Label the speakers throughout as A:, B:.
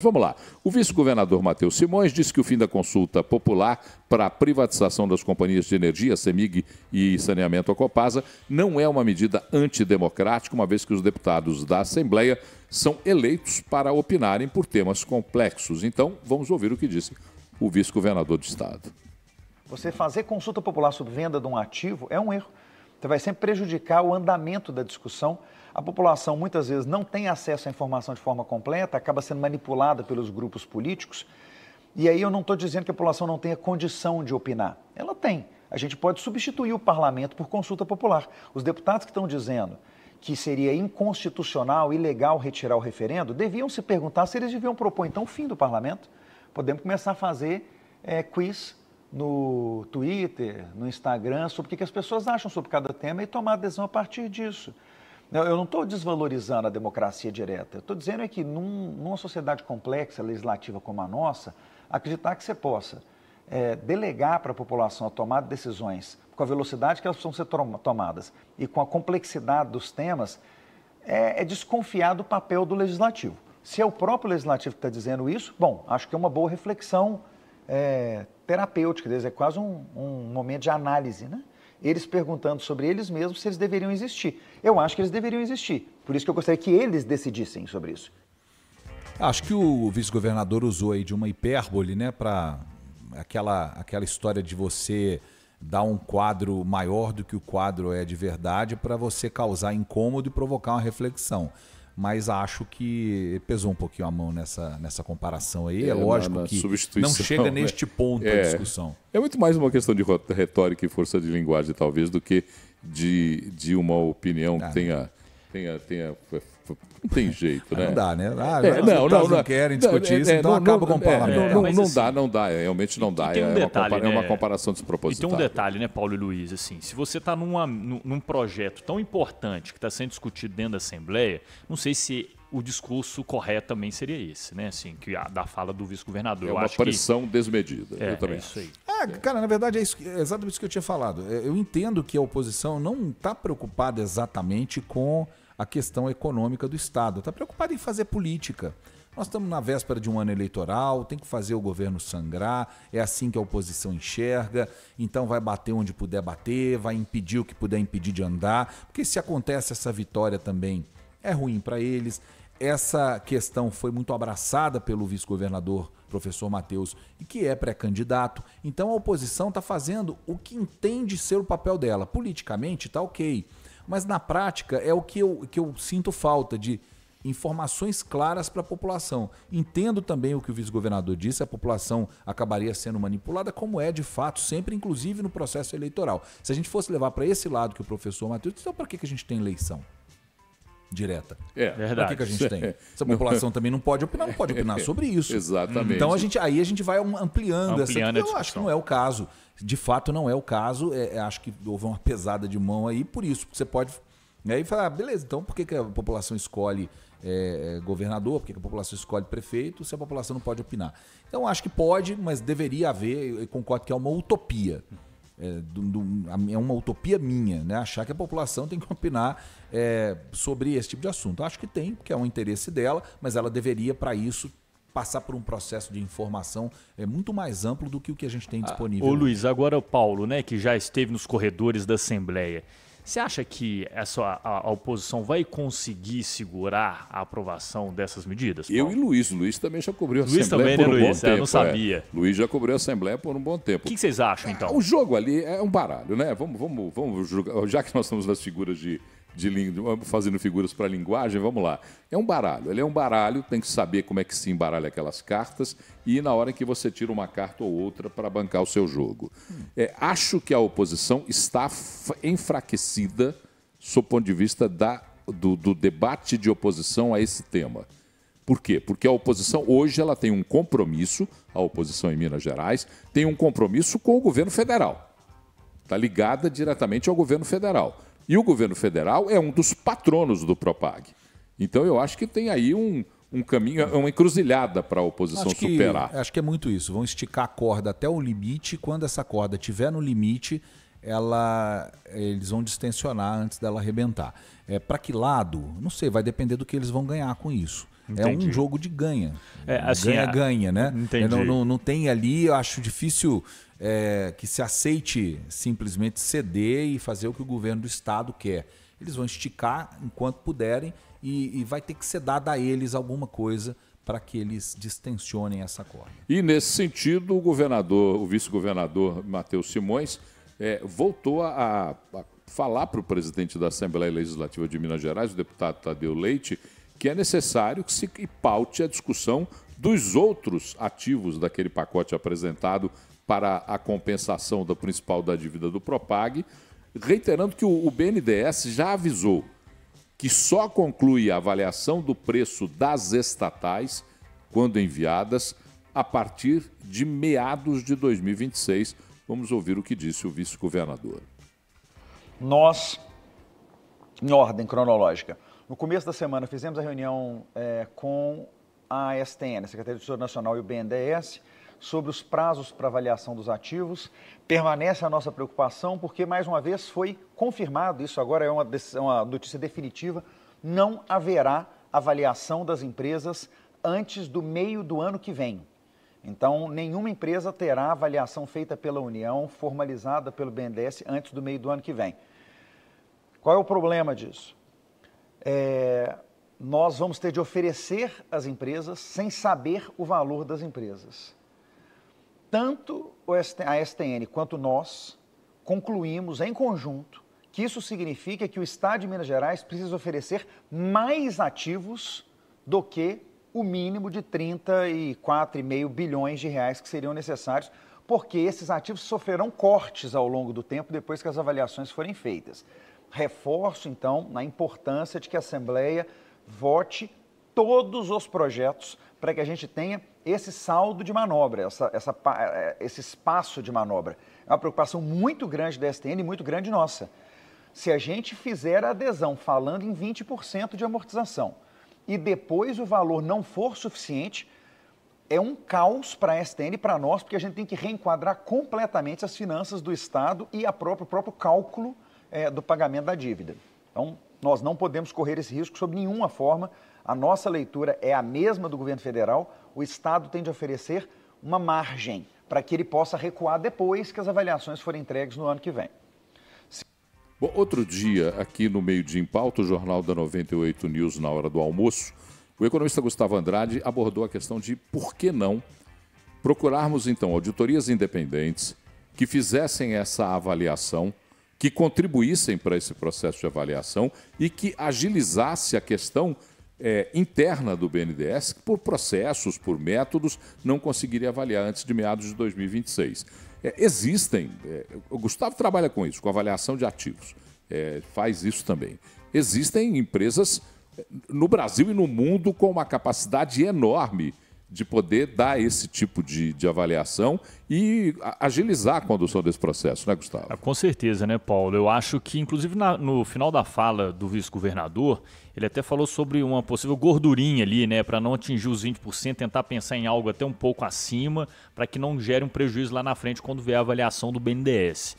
A: Vamos lá. O vice-governador Matheus Simões disse que o fim da consulta popular para a privatização das companhias de energia, CEMIG e saneamento a Copasa, não é uma medida antidemocrática, uma vez que os deputados da Assembleia são eleitos para opinarem por temas complexos. Então, vamos ouvir o que disse o vice-governador do Estado.
B: Você fazer consulta popular sobre venda de um ativo é um erro. Você vai sempre prejudicar o andamento da discussão. A população muitas vezes não tem acesso à informação de forma completa, acaba sendo manipulada pelos grupos políticos. E aí eu não estou dizendo que a população não tenha condição de opinar. Ela tem. A gente pode substituir o parlamento por consulta popular. Os deputados que estão dizendo que seria inconstitucional, ilegal retirar o referendo, deviam se perguntar se eles deviam propor então o fim do parlamento. Podemos começar a fazer quiz no Twitter, no Instagram, sobre o que as pessoas acham sobre cada tema e tomar adesão a partir disso. Eu não estou desvalorizando a democracia direta. Eu estou dizendo que numa sociedade complexa, legislativa como a nossa, acreditar que você possa delegar para a população a tomar decisões com a velocidade que elas precisam ser tomadas e com a complexidade dos temas, é desconfiar do papel do legislativo. Se é o próprio legislativo que está dizendo isso, bom, acho que é uma boa reflexão terapêutica, é quase um momento de análise, né? Eles perguntando sobre eles mesmos se eles deveriam existir. Eu acho que eles deveriam existir. Por isso que eu gostaria que eles decidissem sobre isso.
C: Acho que o vice-governador usou aí de uma hipérbole, né, para aquela história de você dar um quadro maior do que o quadro é de verdade para você causar incômodo e provocar uma reflexão. Mas acho que pesou um pouquinho a mão nessa comparação aí. É lógico que não chega neste ponto a discussão.
A: É muito mais uma questão de retórica e força de linguagem, talvez, do que de uma opinião que tenha... Não tem jeito, né?
C: Não dá, né? Não querem discutir isso, então acaba com o parlamento.
A: Não dá, realmente não dá. É uma comparação despropositada.
D: E tem um detalhe, né, Paulo e Luiz? Assim, se você está num projeto tão importante que está sendo discutido dentro da Assembleia, não sei se o discurso correto também seria esse, né? Assim, da fala do vice-governador.
A: É uma pressão desmedida. Eu também
D: isso aí.
C: Cara, na verdade é exatamente isso que eu tinha falado. Eu entendo que a oposição não está preocupada exatamente com a questão econômica do Estado. Está preocupada em fazer política. Nós estamos na véspera de um ano eleitoral, tem que fazer o governo sangrar, é assim que a oposição enxerga, então vai bater onde puder bater, vai impedir o que puder impedir de andar, porque se acontece essa vitória também é ruim para eles. Essa questão foi muito abraçada pelo vice-governador, professor Matheus, e que é pré-candidato. Então a oposição está fazendo o que entende ser o papel dela. Politicamente está ok, mas na prática é o que eu sinto falta de informações claras para a população. Entendo também o que o vice-governador disse, a população acabaria sendo manipulada, como é de fato sempre, inclusive no processo eleitoral. Se a gente fosse levar para esse lado que o professor Matheus disse, então para que a gente tem eleição direta?
D: Verdade.
C: Para que a gente tem? Essa população também não pode opinar sobre isso.
A: Exatamente.
C: Então a gente vai ampliando essa. Eu acho que não é o caso. De fato, não é o caso. Acho que houve uma pesada de mão aí, por isso. Porque você pode aí falar, beleza, então por que a população escolhe governador, por que a população escolhe prefeito, se a população não pode opinar? Então acho que pode, mas deveria haver, eu concordo que é uma utopia. É uma utopia minha, né? Achar que a população tem que opinar sobre esse tipo de assunto. Acho que tem, porque é um interesse dela, mas ela deveria, para isso, passar por um processo de informação muito mais amplo do que o que a gente tem disponível.
D: Ô Luiz, agora o Paulo, né, que já esteve nos corredores da Assembleia, você acha que a oposição vai conseguir segurar a aprovação dessas medidas, Paulo?
A: Eu e Luiz. Luiz também já cobriu a
D: Luiz
A: Assembleia
D: também,
A: por um
D: né, Luiz?
A: bom tempo.
D: Eu não sabia.
A: Luiz já cobriu a Assembleia por um bom tempo.
D: O que vocês acham, então?
A: O jogo ali é um baralho, né? Vamos jogar, já que nós estamos nas figuras fazendo figuras para linguagem, vamos lá. É um baralho. Ele é um baralho, tem que saber como é que se embaralha aquelas cartas e na hora em que você tira uma carta ou outra para bancar o seu jogo. Acho que a oposição está enfraquecida sob o ponto de vista do debate de oposição a esse tema. Por quê? Porque a oposição hoje ela tem um compromisso, a oposição em Minas Gerais tem um compromisso com o governo federal. Está ligada diretamente ao governo federal. E o governo federal é um dos patronos do Propag. Então eu acho que tem aí um caminho, uma encruzilhada para a oposição superar.
C: Acho que é muito isso. Vão esticar a corda até o limite. Quando essa corda estiver no limite, eles vão distensionar antes dela arrebentar. Para que lado? Não sei, vai depender do que eles vão ganhar com isso. É um jogo de ganha.
D: Assim,
C: ganha, né?
D: Entendi.
C: Não tem ali, eu acho difícil que se aceite simplesmente ceder e fazer o que o governo do estado quer. Eles vão esticar enquanto puderem e vai ter que ser dada a eles alguma coisa para que eles distensionem essa corda.
A: E nesse sentido, o vice-governador Matheus Simões voltou a falar para o presidente da Assembleia Legislativa de Minas Gerais, o deputado Tadeu Leite, que é necessário que se paute a discussão dos outros ativos daquele pacote apresentado para a compensação da principal da dívida do Propag, reiterando que o BNDES já avisou que só conclui a avaliação do preço das estatais, quando enviadas, a partir de meados de 2026. Vamos ouvir o que disse o vice-governador.
B: Nós, em ordem cronológica, no começo da semana fizemos a reunião com a STN, a Secretaria do Tesouro Nacional, e o BNDES, sobre os prazos para avaliação dos ativos. Permanece a nossa preocupação, porque, mais uma vez, foi confirmado, isso agora é uma notícia definitiva, não haverá avaliação das empresas antes do meio do ano que vem. Então, nenhuma empresa terá avaliação feita pela União, formalizada pelo BNDES, antes do meio do ano que vem. Qual é o problema disso? Nós vamos ter de oferecer às empresas sem saber o valor das empresas. Tanto a STN quanto nós concluímos em conjunto que isso significa que o Estado de Minas Gerais precisa oferecer mais ativos do que o mínimo de 34,5 bilhões de reais que seriam necessários, porque esses ativos sofrerão cortes ao longo do tempo depois que as avaliações forem feitas. Reforço, então, na importância de que a Assembleia vote todos os projetos para que a gente tenha esse saldo de manobra, esse espaço de manobra. É uma preocupação muito grande da STN e muito grande nossa. Se a gente fizer a adesão falando em 20% de amortização e depois o valor não for suficiente, é um caos para a STN e para nós, porque a gente tem que reenquadrar completamente as finanças do Estado e o próprio cálculo do pagamento da dívida. Então, nós não podemos correr esse risco sob nenhuma forma. A nossa leitura é a mesma do governo federal. O Estado tem de oferecer uma margem para que ele possa recuar depois que as avaliações forem entregues no ano que vem.
A: Bom, outro dia, aqui no Meio Dia em Pauta, o Jornal da 98 News, na hora do almoço, o economista Gustavo Andrade abordou a questão de por que não procurarmos, então, auditorias independentes que fizessem essa avaliação, que contribuíssem para esse processo de avaliação e que agilizasse a questão interna do BNDES, que por processos, por métodos, não conseguiria avaliar antes de meados de 2026. O Gustavo trabalha com isso, com avaliação de ativos, faz isso também. Existem empresas no Brasil e no mundo com uma capacidade enorme de poder dar esse tipo de avaliação e agilizar a condução desse processo, né, Gustavo?
D: Com certeza, né, Paulo? Eu acho que, inclusive, no final da fala do vice-governador, ele até falou sobre uma possível gordurinha ali, né, para não atingir os 20%, tentar pensar em algo até um pouco acima, para que não gere um prejuízo lá na frente quando vier a avaliação do BNDES.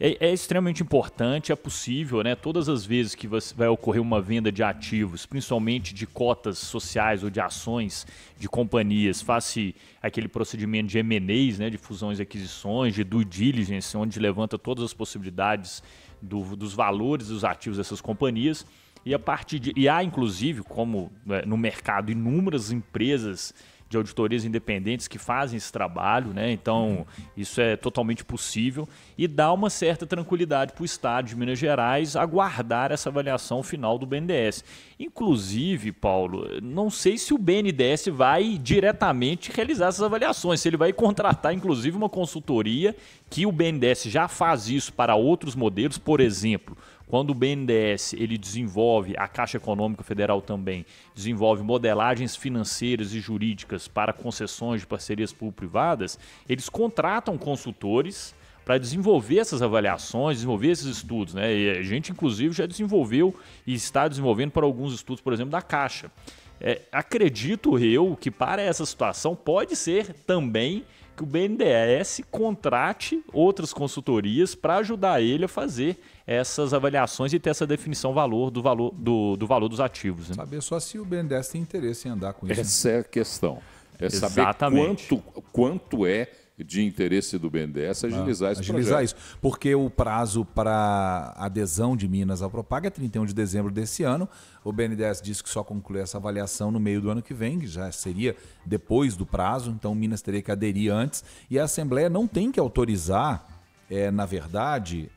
D: É extremamente importante, é possível, né? Todas as vezes que vai ocorrer uma venda de ativos, principalmente de cotas sociais ou de ações de companhias, face aquele procedimento de M&As, né? De fusões e aquisições, de due diligence, onde levanta todas as possibilidades dos valores dos ativos dessas companhias. E há, inclusive, como no mercado, inúmeras empresas de auditorias independentes que fazem esse trabalho, né? Então isso é totalmente possível e dá uma certa tranquilidade para o Estado de Minas Gerais aguardar essa avaliação final do BNDES. Inclusive, Paulo, não sei se o BNDES vai diretamente realizar essas avaliações, se ele vai contratar, inclusive, uma consultoria, que o BNDES já faz isso para outros modelos, por exemplo. Quando o BNDES ele desenvolve, a Caixa Econômica Federal também desenvolve modelagens financeiras e jurídicas para concessões de parcerias público-privadas, eles contratam consultores para desenvolver essas avaliações, desenvolver esses estudos, né? E a gente, inclusive, já desenvolveu e está desenvolvendo para alguns estudos, por exemplo, da Caixa. acredito eu que para essa situação pode ser também que o BNDES contrate outras consultorias para ajudar ele a fazer essas avaliações e ter essa definição do valor dos ativos. Né?
C: Saber só se o BNDES tem interesse em andar com isso.
A: Essa é a questão. É
D: Exatamente.
A: saber quanto é de interesse do BNDES agilizar esse projeto.
C: Isso, porque o prazo para adesão de Minas ao Propaga é 31 de dezembro desse ano. O BNDES disse que só conclui essa avaliação no meio do ano que vem, que já seria depois do prazo, então Minas teria que aderir antes. E a Assembleia não tem que autorizar, na verdade,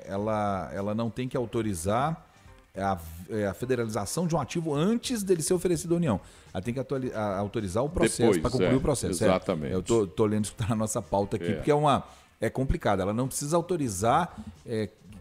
C: ela não tem que autorizar a federalização de um ativo antes dele ser oferecido à União. Ela tem que autorizar o processo para concluir o processo.
A: Exatamente.
C: Eu estou lendo isso que está na nossa pauta aqui, porque é complicado. Ela não precisa autorizar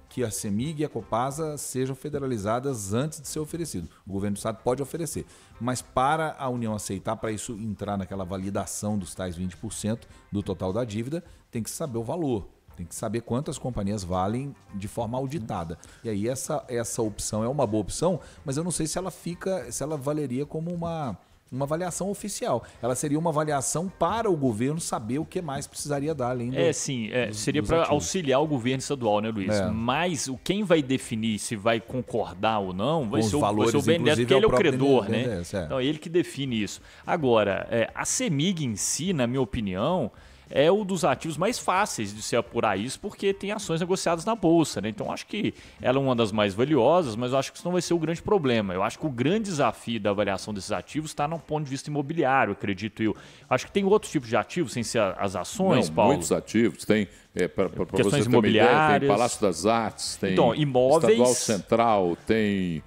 C: que a CEMIG e a Copasa sejam federalizadas antes de ser oferecido. O governo do estado pode oferecer. Mas para a União aceitar, para isso entrar naquela validação dos tais 20% do total da dívida, tem que saber o valor. Tem que saber quantas companhias valem de forma auditada. E aí essa opção é uma boa opção, mas eu não sei se ela valeria como uma avaliação oficial. Ela seria uma avaliação para o governo saber o que mais precisaria dar além
D: seria para auxiliar o governo estadual, né, Luiz? Mas quem vai definir se vai concordar ou não vai ser o BNDES, porque ele é o credor, né? Então é ele que define isso. Agora, a CEMIG em si, na minha opinião, é um dos ativos mais fáceis de se apurar isso, porque tem ações negociadas na Bolsa, né? Então, acho que ela é uma das mais valiosas, mas eu acho que isso não vai ser o grande problema. Eu acho que o grande desafio da avaliação desses ativos está no ponto de vista imobiliário, acredito eu. Acho que tem outros tipos de ativos, sem ser as ações, Paulo?
A: Muitos ativos. Tem, para
D: questões
A: você
D: imobiliárias.
A: Ter uma ideia, tem Palácio das Artes, tem
D: imóveis...
A: Estadual Central, tem...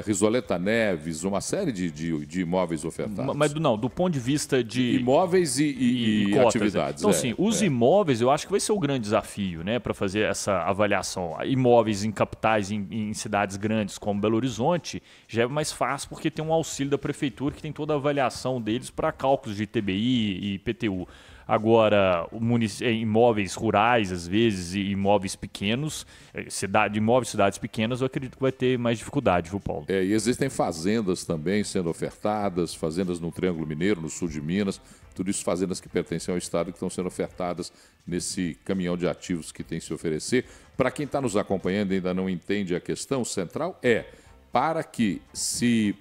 A: Risoleta Neves, uma série de imóveis ofertados.
D: Mas do ponto de vista de...
A: Imóveis e atividades.
D: Então, sim, os imóveis eu acho que vai ser o grande desafio, né, para fazer essa avaliação. Imóveis em capitais, em cidades grandes como Belo Horizonte, já é mais fácil porque tem um auxílio da prefeitura que tem toda a avaliação deles para cálculos de ITBI e IPTU. Agora, imóveis rurais, às vezes, e imóveis pequenos, imóveis de cidades pequenas, eu acredito que vai ter mais dificuldade, viu, Paulo?
A: E existem fazendas também sendo ofertadas, fazendas no Triângulo Mineiro, no sul de Minas, tudo isso fazendas que pertencem ao Estado que estão sendo ofertadas nesse caminhão de ativos que tem se oferecer. Para quem está nos acompanhando e ainda não entende a questão central, para que se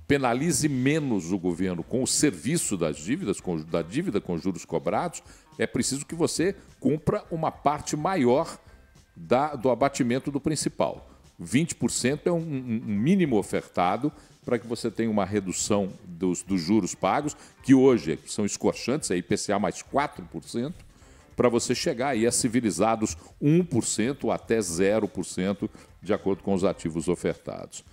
A: penalize menos o governo com o serviço das dívidas, da dívida com juros cobrados, é preciso que você cumpra uma parte maior do abatimento do principal. 20% é um mínimo ofertado para que você tenha uma redução dos juros pagos, que hoje são escorchantes, é IPCA mais 4%, para você chegar aí a civilizados 1% até 0%, de acordo com os ativos ofertados.